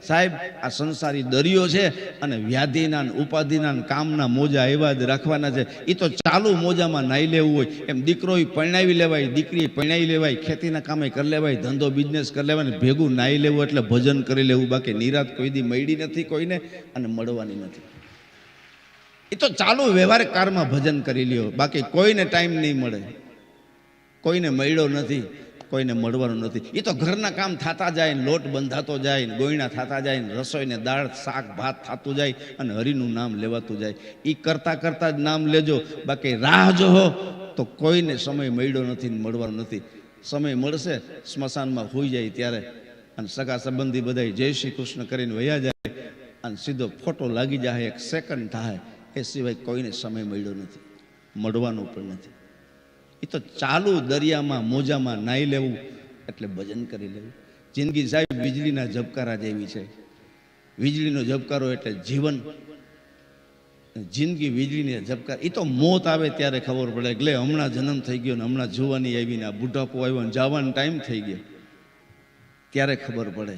સાહેબ આ સંસારી દરિયો છે અને વ્યાધિના ઉપાધિના કામના મોજા એવા જ રાખવાના છે. એ તો ચાલુ મોજામાં નાઈ લેવું હોય એમ દીકરો પરણાવી લેવાય, દીકરી પરણાવી લેવાય, ખેતીના કામે કરી લેવાય, ધંધો બિઝનેસ કરી લેવાય, ભેગું નાઈ લેવું એટલે ભજન કરી લેવું. બાકી નિરાત કોઈ દી મળી નથી કોઈને અને મળવાની નથી. એ તો ચાલુ વ્યવહારિક કારમાં ભજન કરી લ્યો. બાકી કોઈને ટાઈમ નહીં મળે, કોઈને મળ્યો નથી, કોઈને મળવાનું નથી. એ તો ઘરના કામ થતા જાય, લોટ બંધાતો જાય, ગોયણા થતા જાય, રસોઈને દાળ શાક ભાત થતું જાય અને હરિનું નામ લેવાતું જાય. એ કરતા કરતા જ નામ લેજો. બાકી રાહ જોહો તો કોઈને સમય મળ્યો નથી, મળવાનો નથી. સમય મળશે સ્મશાનમાં હોઈ જાય ત્યારે, અને સગા સંબંધી બધા જય શ્રી કૃષ્ણ કરીને વયા જાય અને સીધો ફોટો લાગી જાય, એક સેકન્ડ થાય. એ સિવાય કોઈને સમય મળ્યો નથી, મળવાનો પણ નથી. એ તો ચાલુ દરિયામાં મોજામાં નાઈ લેવું એટલે ભજન કરી લેવું. જિંદગી સાહેબ વીજળીના ઝબકારા જેવી છે. વીજળીનો ઝબકારો એટલે જીવન. જિંદગી વીજળીને ઝબકાર. એ તો મોત આવે ત્યારે ખબર પડે એટલે હમણાં જન્મ થઈ ગયો ને હમણાં જોવાની આવીને બુઢાપો આવ્યો ને જવાનો ટાઈમ થઈ ગયો ત્યારે ખબર પડે.